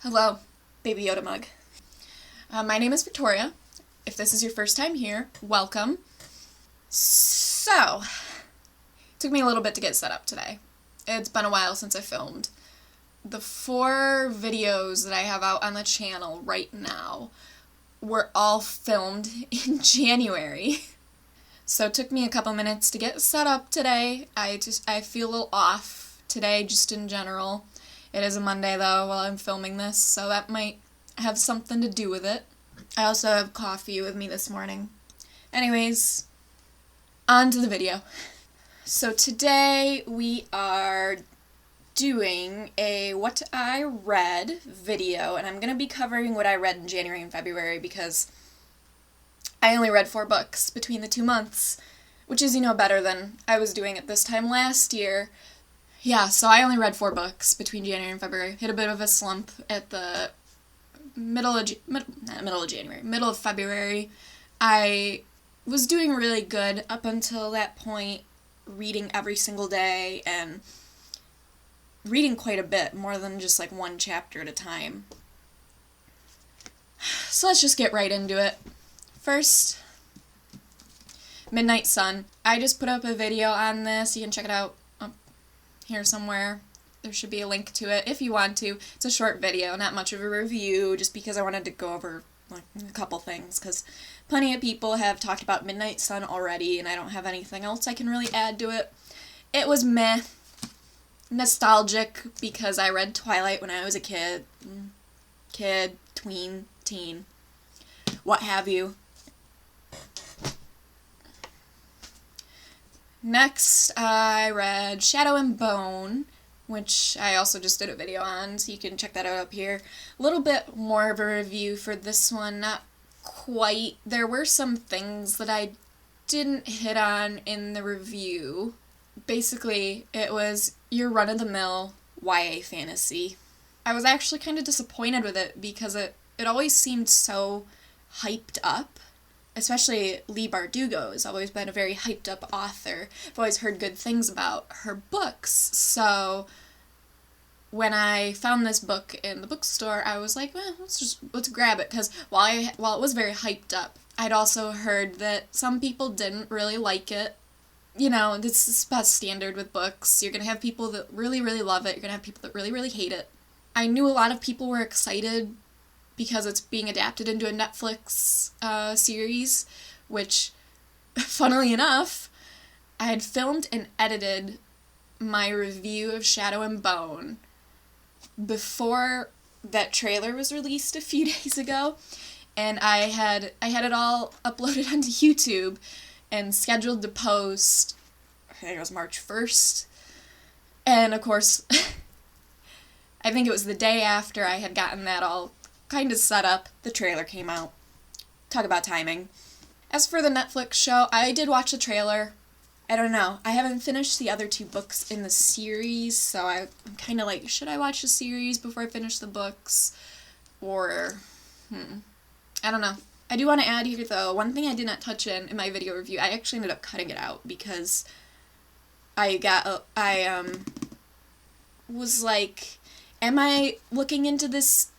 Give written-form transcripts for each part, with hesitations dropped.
Hello, Baby Yoda mug. My name is Victoria. If this is your first time here, welcome. So, it took me a little bit to get set up today. It's been a while since I filmed. The 4 videos that I have out on the channel right now were all filmed in January. So it took me a couple minutes to get set up today. I feel a little off today, just in general. It is a Monday, though, while I'm filming this, so that might have something to do with it. I also have coffee with me this morning. Anyways, on to the video. So today we are doing a What I Read video, and I'm going to be covering what I read in January and February because I only read 4 books between the 2 months, which is, better than I was doing at this time last year. Yeah, so I only read 4 books between January and February. Hit a bit of a slump at the middle of February. I was doing really good up until that point, reading every single day and reading quite a bit, more than just like 1 chapter at a time. So let's just get right into it. First, Midnight Sun. I just put up a video on this. You can check it out here somewhere. There should be a link to it if you want to. It's a short video, not much of a review, just because I wanted to go over a couple things, because plenty of people have talked about Midnight Sun already, and I don't have anything else I can really add to it. It was meh. Nostalgic, because I read Twilight when I was a kid, tween, teen, what have you. Next, I read Shadow and Bone, which I also just did a video on, so you can check that out up here. A little bit more of a review for this one, not quite. There were some things that I didn't hit on in the review. Basically, it was your run-of-the-mill YA fantasy. I was actually kind of disappointed with it because it always seemed so hyped up. Especially Leigh Bardugo has always been a very hyped up author. I've always heard good things about her books. So when I found this book in the bookstore, I was like, let's grab it, because while it was very hyped up, I'd also heard that some people didn't really like it. This is about standard with books. You're gonna have people that really, really love it. You're gonna have people that really, really hate it. I knew a lot of people were excited because it's being adapted into a Netflix series, which, funnily enough, I had filmed and edited my review of Shadow and Bone before that trailer was released a few days ago, and I had it all uploaded onto YouTube and scheduled to post, I think it was March 1st, and of course, I think it was the day after I had gotten that all kind of set up, the trailer came out. Talk about timing. As for the Netflix show, I did watch the trailer. I don't know. I haven't finished the other 2 books in the series, so I'm kind of like, should I watch the series before I finish the books? Or, I don't know. I do want to add here, though, one thing I did not touch in my video review. I actually ended up cutting it out because I was like, am I looking into this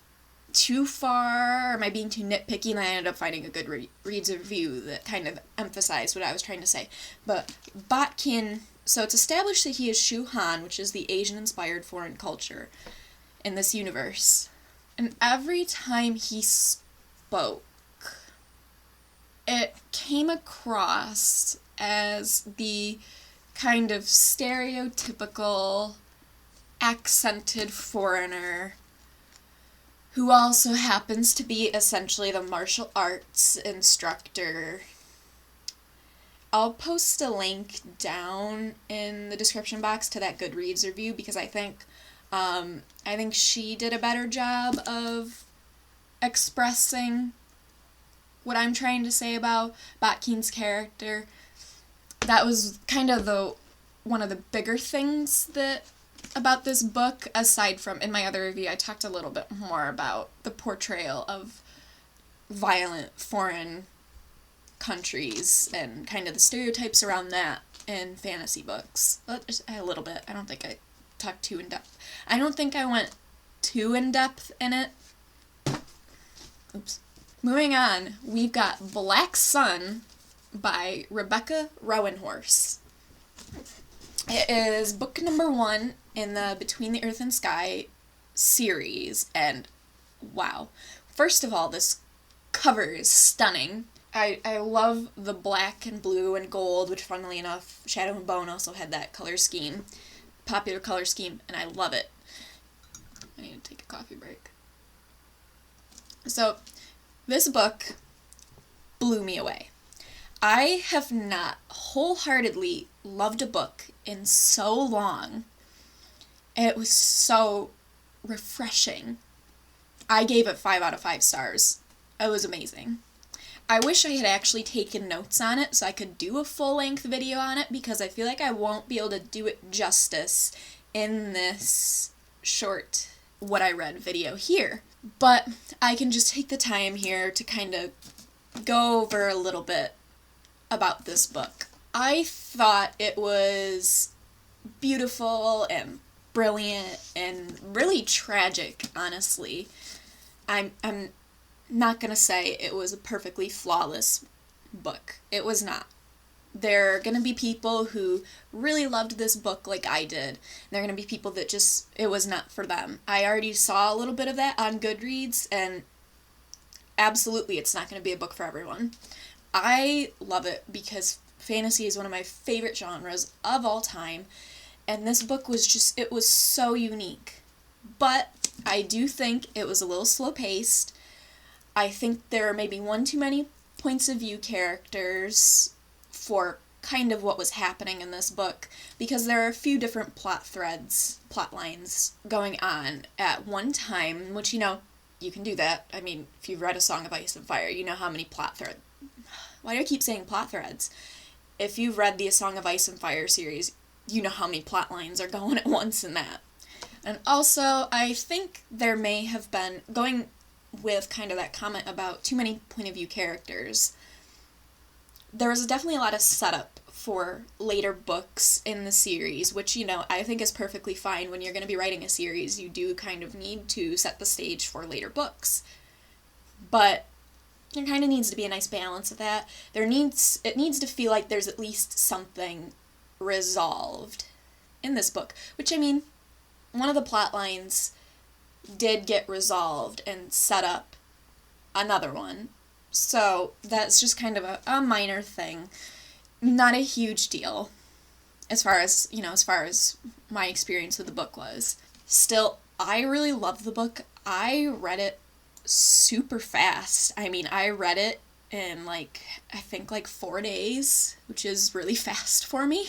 too far? Or am I being too nitpicky? And I ended up finding a Goodreads review that kind of emphasized what I was trying to say. But Botkin, so it's established that he is Shu Han, which is the Asian-inspired foreign culture in this universe. And every time he spoke, it came across as the kind of stereotypical accented foreigner who also happens to be essentially the martial arts instructor. I'll post a link down in the description box to that Goodreads review, because I think she did a better job of expressing what I'm trying to say about Botkin's character. That was kind of one of the bigger things about this book, aside from, in my other review, I talked a little bit more about the portrayal of violent foreign countries and kind of the stereotypes around that in fantasy books. A little bit. I don't think I talked too in depth. I don't think I went too in-depth in it. Oops. Moving on, we've got Black Sun by Rebecca Rowanhorse. It is book number 1 in the Between the Earth and Sky series, and wow. First of all, this cover is stunning. I love the black and blue and gold, which funnily enough, Shadow and Bone also had that color scheme, popular color scheme, and I love it. I need to take a coffee break. So, this book blew me away. I have not wholeheartedly loved a book in so long. It was so refreshing. I gave it 5 out of 5 stars. It was amazing. I wish I had actually taken notes on it so I could do a full-length video on it, because I feel like I won't be able to do it justice in this short what I read video here. But I can just take the time here to kind of go over a little bit about this book. I thought it was beautiful and brilliant and really tragic, honestly. I'm not gonna say it was a perfectly flawless book. It was not. There are gonna be people who really loved this book like I did. There are gonna be people that just, it was not for them. I already saw a little bit of that on Goodreads, and absolutely it's not gonna be a book for everyone. I love it because fantasy is one of my favorite genres of all time, and this book was just, it was so unique. But I do think it was a little slow-paced. I think there are maybe one too many points of view characters for kind of what was happening in this book, because there are a few different plot lines going on at one time, which, you know, you can do that. I mean, if you've read A Song of Ice and Fire, you know how many plot threads. Why do I keep saying plot threads? If you've read the A Song of Ice and Fire series, you know how many plot lines are going at once in that. And also, I think there may have been, going with kind of that comment about too many point of view characters, there was definitely a lot of setup for later books in the series, which, you know, I think is perfectly fine. When you're going to be writing a series, you do kind of need to set the stage for later books. But there kind of needs to be a nice balance of that. It needs to feel like there's at least something resolved in this book, which, I mean, one of the plot lines did get resolved and set up another one. So that's just kind of a minor thing. Not a huge deal as far as, you know, as far as my experience with the book was. Still, I really loved the book. I read it super fast. I mean, I read it in I think 4 days, which is really fast for me.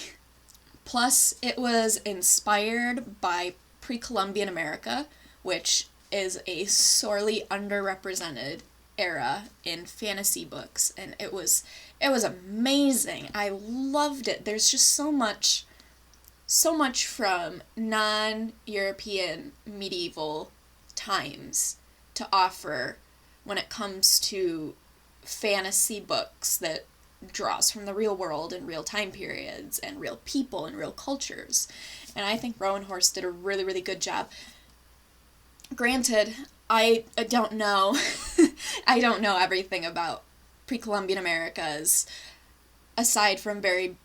Plus, it was inspired by pre-Columbian America, which is a sorely underrepresented era in fantasy books, and it was amazing. I loved it. There's just so much from non-European medieval times to offer when it comes to fantasy books that draws from the real world and real time periods and real people and real cultures. And I think Rowanhorse did a really, really good job. Granted, I don't know I don't know everything about pre-Columbian Americas aside from very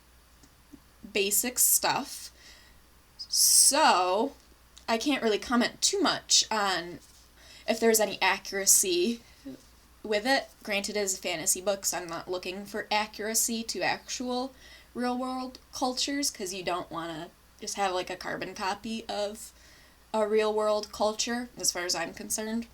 basic stuff, so I can't really comment too much on if there's any accuracy with it. Granted, it is a fantasy book, so I'm not looking for accuracy to actual real-world cultures, because you don't want to just have a carbon copy of a real-world culture, as far as I'm concerned.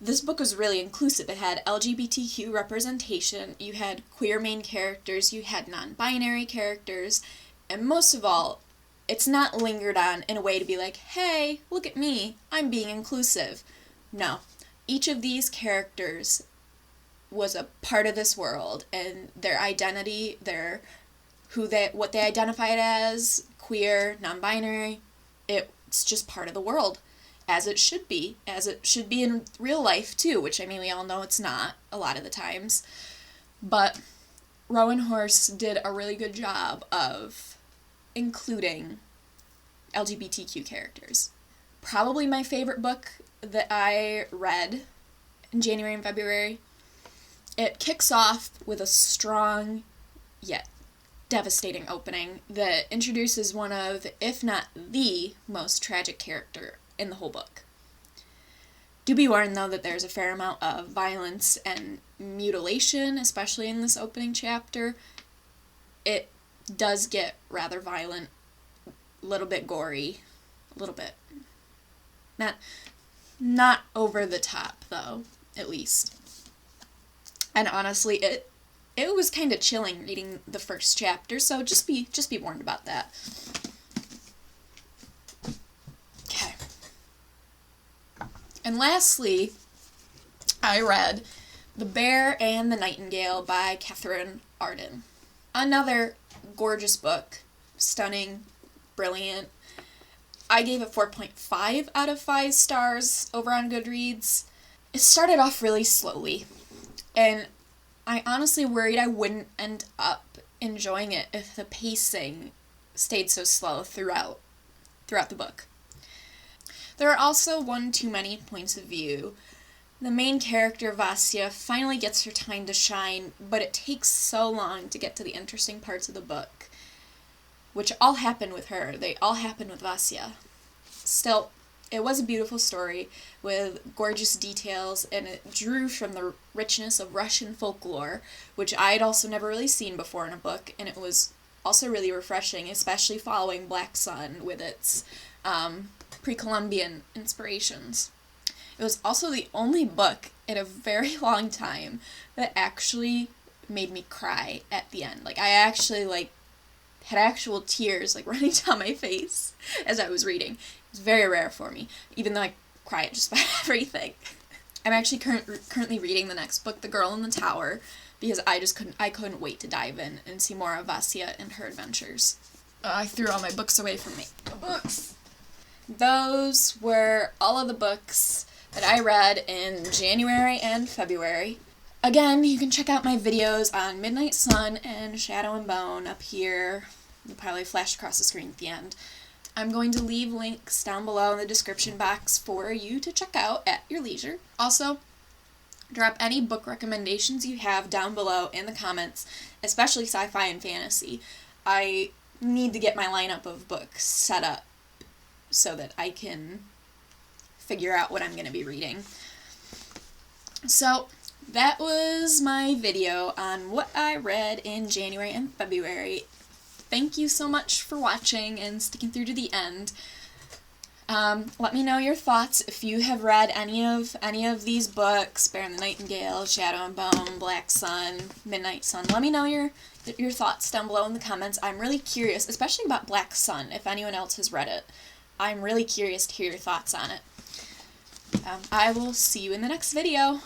This book was really inclusive. It had LGBTQ representation, you had queer main characters, you had non-binary characters, and most of all, it's not lingered on in a way to be like, hey, look at me, I'm being inclusive. No. Each of these characters was a part of this world, and their identity, what they identified as, queer, non-binary, it's just part of the world, as it should be in real life too, which, I mean, we all know it's not a lot of the times. But Rowanhorse did a really good job of including LGBTQ characters. probably my favorite book that I read in January and February. It kicks off with a strong yet devastating opening that introduces one of, if not the most tragic character in the whole book. Do be warned, though, that there's a fair amount of violence and mutilation, especially in this opening chapter. It does get rather violent, a little bit gory, a little bit. Not over the top, though, at least. And honestly, it was kind of chilling reading the first chapter, so just be warned about that. Okay. And lastly, I read The Bear and the Nightingale by Katherine Arden. Another gorgeous book. Stunning, brilliant. I gave it 4.5 out of 5 stars over on Goodreads. It started off really slowly, and I honestly worried I wouldn't end up enjoying it if the pacing stayed so slow throughout the book. There are also one too many points of view. The main character, Vasya, finally gets her time to shine, but it takes so long to get to the interesting parts of the book, which all happen with her. They all happen with Vasya. Still, it was a beautiful story with gorgeous details, and it drew from the richness of Russian folklore, which I'd also never really seen before in a book, and it was also really refreshing, especially following Black Sun with its pre-Columbian inspirations. It was also the only book in a very long time that actually made me cry at the end. I actually, had actual tears, running down my face as I was reading. It was very rare for me, even though I cry at just about everything. I'm actually currently reading the next book, The Girl in the Tower, because I couldn't wait to dive in and see more of Vasya and her adventures. I threw all my books away from me. Books! Those were all of the books that I read in January and February. Again, you can check out my videos on Midnight Sun and Shadow and Bone up here. They'll probably flash across the screen at the end. I'm going to leave links down below in the description box for you to check out at your leisure. Also, drop any book recommendations you have down below in the comments, especially sci-fi and fantasy. I need to get my lineup of books set up so that I can figure out what I'm going to be reading. So, that was my video on what I read in January and February. Thank you so much for watching and sticking through to the end. Let me know your thoughts if you have read any of these books, Bear and the Nightingale, Shadow and Bone, Black Sun, Midnight Sun. Let me know your thoughts down below in the comments. I'm really curious, especially about Black Sun, if anyone else has read it. I'm really curious to hear your thoughts on it. I will see you in the next video.